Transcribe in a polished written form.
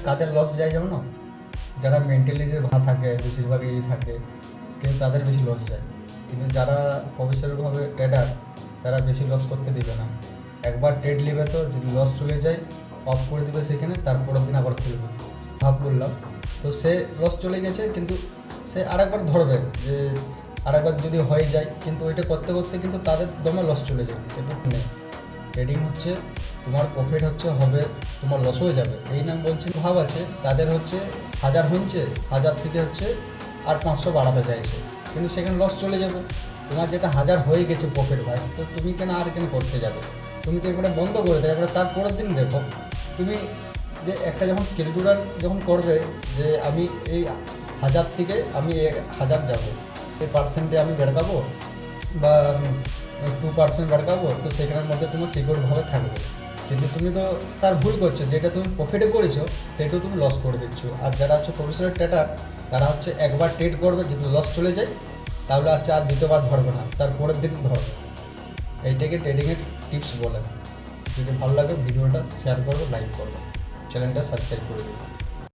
কাদের loss যায় যেমন না, যারা মেন্টালি যে ভালো থাকে বেশিরভাগই থাকে, কিন্তু তাদের বেশি লস যায়। কিন্তু যারা প্রফেশনালভাবে ট্রেডার তারা বেশি লস করতে দিবে না। একবার ট্রেড নেবে তো যদি লস চলে যায় অফ করে দেবে সেখানে, তারপরের দিন আবার খুলবে। ভাব বললাম তো সে লস চলে গেছে, কিন্তু সে আরেকবার ধরবে যে আরেকবার যদি হয়ে যায়, কিন্তু ওইটা করতে করতে কিন্তু তাদের দমে লস চলে যায়। কিন্তু নেই, ট্রেডিং হচ্ছে তোমার প্রফিট হচ্ছে হবে, তোমার লস হয়ে যাবে এই নাম বলছে। ভাব আছে তাদের হচ্ছে 1000 হচ্ছে, 1000 থেকে হচ্ছে আর 500 বাড়াতে চাইছে, কিন্তু সেখানে লস চলে যাবে। তোমার যেটা 1000 হয়ে গেছে প্রফিট ভাই, তো তুমি কেন আর কেন করতে যাবে? তুমি তো এবারে বন্ধ করে দেবে, এবারে তার পরের দিন দেখো তুমি যে একটা যখন ক্যালকুলেটর যখন করবে যে আমি এই 1000 থেকে আমি 1000 যাবো, এই পার্সেন্টে আমি বেরকাবো বা 2% বেরকাবো, তো সেখানের মধ্যে তোমার সিকিউরভাবে থাকবে। কিন্তু তুমি তো তার ভুল করছো, যেটা তুমি প্রফিটে করেছো সেটাও তুমি লস করে দিচ্ছ। আর যারা হচ্ছে প্রফেশনাল ট্রেডার তারা হচ্ছে একবার ট্রেড করবে, যদি লস চলে যায় তাহলে হচ্ছে আর দ্বিতীয়বার ধরবে না, তার পরের দিন ধরবে। এইটাকে ট্রেডিংয়ের টিপস বলে। যদি ভালো লাগে ভিডিওটা শেয়ার করবে, লাইক করবে, চ্যানেলটা সাবস্ক্রাইব করে দেবে।